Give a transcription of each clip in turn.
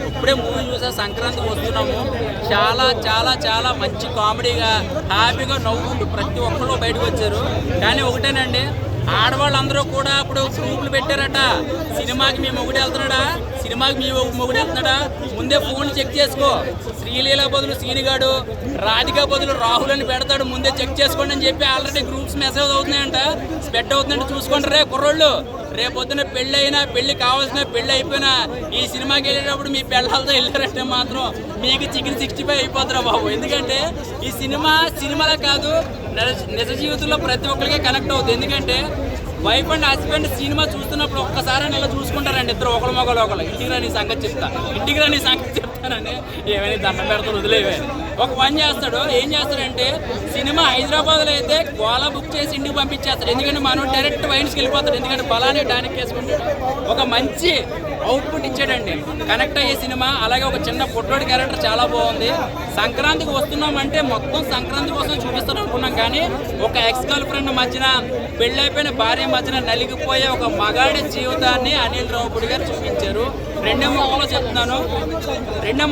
ఇప్పుడే మూవీ చూసా, సంక్రాంతి వస్తున్నాము. చాలా చాలా చాలా మంచి కామెడీగా హ్యాపీగా నవ్వుకుంటూ ప్రతి ఒక్కరు బయటకు వచ్చారు. కానీ ఒకటేనండి, ఆడవాళ్ళందరూ కూడా ఇప్పుడు గ్రూపులు పెట్టారట. సినిమాకి మీ మొగుడు వెళ్తున్నాడా, సినిమాకి మీ మొగుడు వెళ్తున్నాడా, ముందే ఫోన్ చెక్ చేసుకో. శ్రీలీల బదులు శ్రీనిగాడు, రాధిక బదులు రాహుల్ అని పెడతాడు, ముందే చెక్ చేసుకోండి అని చెప్పి ఆల్రెడీ గ్రూప్స్ మెసేజ్ అవుతున్నాయంట, స్ప్రెడ్ అవుతుందంటే చూసుకోండి రే కుర్రోళ్ళు. రేపు పొద్దున పెళ్ళి అయినా, పెళ్లి కావాల్సిన పెళ్ళి అయిపోయినా ఈ సినిమాకి వెళ్ళేటప్పుడు మీ పెళ్ళాలతో వెళ్ళారంటే మాత్రం మీకు చికెన్ 65 అయిపోతారా బాబు. ఎందుకంటే ఈ సినిమాలా కాదు, నిజ జీవితంలో ప్రతి ఒక్కరికి కనెక్ట్ అవుతుంది. ఎందుకంటే వైఫ్ అండ్ హస్బెండ్ సినిమా చూస్తున్నప్పుడు ఒక్కసారి ఇలా చూసుకుంటారండి ఇద్దరు, ఒకరు మొగలు ఒకరు. ఇంటికి రాని సంగతి చెప్తానని ఏమైనా దండం పెడతారు, వదిలేవే. ఒక పని చేస్తాడు, ఏం చేస్తాడంటే సినిమా హైదరాబాద్లో అయితే గోలా బుక్ చేసి ఇంటికి పంపించేస్తాడు. ఎందుకంటే మనం డైరెక్ట్ వైన్స్కి వెళ్ళిపోతాడు. ఎందుకంటే బలాన్ని డానిక్ వేసుకుంటాడు. ఒక మంచి అవుట్పుట్ ఇచ్చాడండి, కనెక్ట్ అయ్యే సినిమా. అలాగే ఒక చిన్న పుట్టోడి క్యారెక్టర్ చాలా బాగుంది. సంక్రాంతికి వస్తున్నామంటే మొత్తం సంక్రాంతి కోసం చూపిస్తాను అనుకున్నాం, కానీ ఒక ఎక్స్ గర్ల్ ఫ్రెండ్ మధ్యన, పెళ్ళైపోయిన భార్య మధ్యన నలిగిపోయే ఒక మగాడి జీవితాన్ని అనిల్ రావుపూడి గారు చూపించారు. రెండో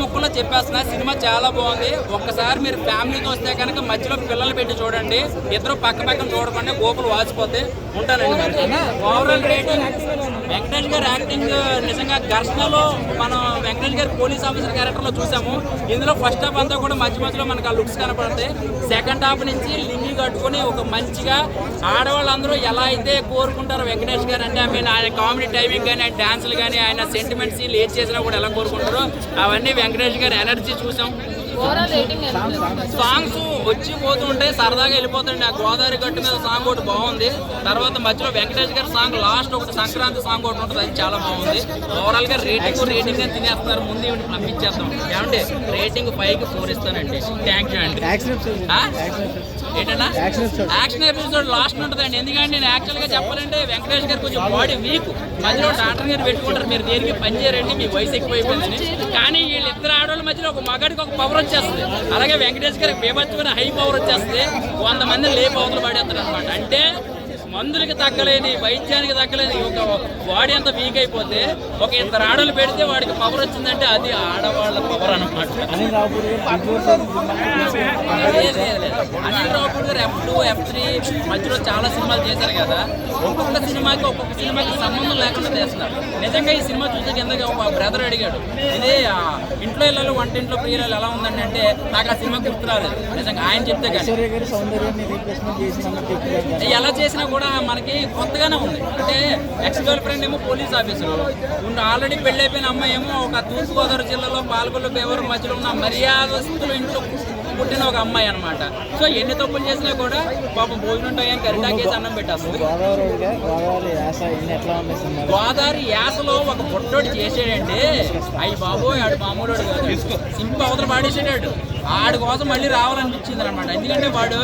ముక్కలో చెప్పేస్తున్నా, సినిమా చాలా బాగుంది. ఒక్కసారి మీరు ఫ్యామిలీతో వస్తే కనుక మధ్యలో పిల్లలు పెట్టి చూడండి, ఇద్దరు పక్కన చూడకుండా గోపులు వాచిపోతే ఉంటానండి. ఓవరాల్ రేటింగ్, వెంకటేష్ గారి యాక్టింగ్ నిజంగా ఘర్షణలో మనం వెంకటేష్ గారి పోలీస్ ఆఫీసర్ క్యారెక్టర్లో చూసాము. ఇందులో ఫస్ట్ హాఫ్ అంతా కూడా మధ్యలో మనకు ఆ లుక్స్ కనపడతాయి. సెకండ్ హాఫ్ నుంచి లింగి కట్టుకుని ఒక మంచిగా ఆడవాళ్ళందరూ ఎలా అయితే కోరుకుంటారో వెంకటేష్ గారు అంటే, ఆయన కామెడీ టైమింగ్ కానీ, ఆయన డాన్సులు కానీ, ఆయన సెంటిమెంట్స్ ఏది చేసినా కూడా ఎలా కోరుకుంటారో అవన్నీ వెంకటేష్ గారి ఎనర్జీ చూసాం. సాంగ్స్ వచ్చి పోతుంటే సరదాగా వెళ్ళిపోతుండే. ఆ గోదావరి గట్టు మీద సాంగ్ ఒకటి బాగుంది. తర్వాత మధ్యలో వెంకటేష్ గారి సాంగ్ లాస్ట్ ఒకటి సంక్రాంతి సాంగ్ ఒకటి ఉంటుంది, అది చాలా బాగుంది. ఓవరాల్ గా రేటింగ్ అని తినేస్తున్నారు. ముందు ఇవి పంపించేస్తాం. ఏమంటే రేటింగ్ 5కి 4 ఇస్తానండి. థ్యాంక్ యూ అండి. ఏంటన్నా యాక్షన్ ఎపిసోడ్ లాస్ట్ ఉంటుందండి. ఎందుకంటే నేను యాక్చువల్గా చెప్పాలంటే వెంకటేష్ గారు కొంచెం బాడీ వీక్, మధ్యలో డాక్టర్ గారు పెట్టుకుంటారు, మీరు దేనికి పని చేయరండి, మీ వయసు ఎక్కువైపోయిందని. కానీ వీళ్ళిద్దరు ఆడవాళ్ళ మధ్యలో ఒక మగాడికి ఒక పవర్ వచ్చేస్తుంది. అలాగే వెంకటేష్ గారికి బేబత్తుకున్న హై పవర్ వచ్చేస్తుంది. 100 మందిని లేపు అవతలు పడేస్తారు అనమాట. అంటే మందులకి తగ్గలేని, వైద్యానికి తగ్గలేని ఒక బాడీ అంతా వీక్ అయిపోతే ఒక ఇద్దరు ఆడలు పెడితే వాడికి పవర్ వచ్చిందంటే అది ఆడవాళ్ళ పవర్ అనమాట. అనిల్ రావుపూడి గారు F2, F3 మధ్యలో చాలా సినిమాలు చేశారు కదా. ఒక్కొక్క సినిమాకి సంబంధం లేకుండా చేస్తున్నారు. నిజంగా ఈ సినిమా చూసే కింద ఒక బ్రదర్ అడిగాడు, ఇదే ఇంట్లో ఇళ్ళలో వంటింట్లో ప్రియులు ఎలా ఉందండి అంటే, నాకు ఆ సినిమా గుర్తు రాలేదు. నిజంగా ఆయన చెప్తే కానీ ఎలా చేసినా కూడా మనకి కొత్తగానే ఉంది. అంటే ఎక్స్ గర్ల్ ఫ్రెండ్ ఏమో పోలీస్ ఆఫీసర్, ఆల్రెడీ పెళ్ళైపోయిన అమ్మాయి ఏమో ఒక తూర్పుగోదావరి జిల్లాలో పాలకొల్లు పేవరం మధ్యలో ఉన్న మర్యాదస్తులు ఇంట్లో పుట్టిన ఒక అమ్మాయి అనమాట. సో ఎన్ని తప్పులు చేసినా కూడా పాపం భోజనం టైం కరిటాకేసి అన్నం పెట్టేస్తుంది. గోదావరి యాసలో ఒక బొట్టోడు చేసాడండి, అయ్యి బాబోయ్ ఆడు మామూలు కాదు, సింపు అవతల పాడేసాడు. ఆడి కోసం మళ్ళీ రావాలనిపించింది అనమాట. ఎందుకంటే వాడు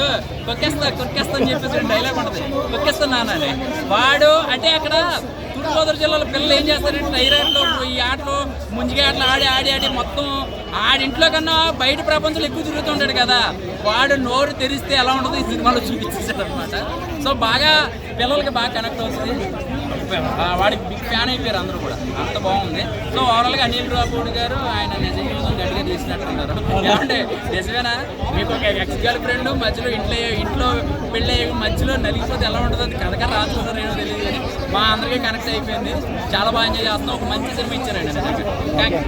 కొక్కేస్తా అని చెప్పేసి డైలాగ్ ఉంటుంది, కొక్కేస్తున్నానని. వాడు అంటే అక్కడ తూర్పుగోదావరి జిల్లాలో పిల్లలు ఏం చేస్తారంటే నైరాట్లో ఈ ఆటలు ముంజిగా ఆటలు ఆడి మొత్తం ఆడింట్లో కన్నా బయట ప్రపంచంలో ఎక్కువ తిరుగుతుంటాడు కదా. వాడు నోరు తెరిస్తే ఎలా ఉంటుందో ఈ సినిమాలో చూపించేసాడు అనమాట. సో బాగా పిల్లలకి బాగా కనెక్ట్ అవుతుంది. వాడికి బిగ్ ఫ్యాన్ అయిపోయారు అందరూ కూడా, అంత బాగుంది. సో ఓవరాల్గా అనిల్ రావుపూడి గారు ఆయన నిజ జీవితం గట్టిగా తీసినట్టున్నారు. ఏమంటే నిజమేనా, మీకు ఒక ఎక్స్ గర్ల్ ఫ్రెండ్ మధ్యలో ఇంట్లో పెళ్ళి మధ్యలో నలిగిపోతే ఎలా ఉంటుందో అది కథగా రాసుకుంటారు ఏమో తెలియదు, కానీ మా అందరికీ కనెక్ట్ అయిపోయింది. చాలా బాగా ఎంజాయ్ చేస్తున్నాం. ఒక మంచి సినిమా ఇచ్చారండి నిజంగా. Thank you.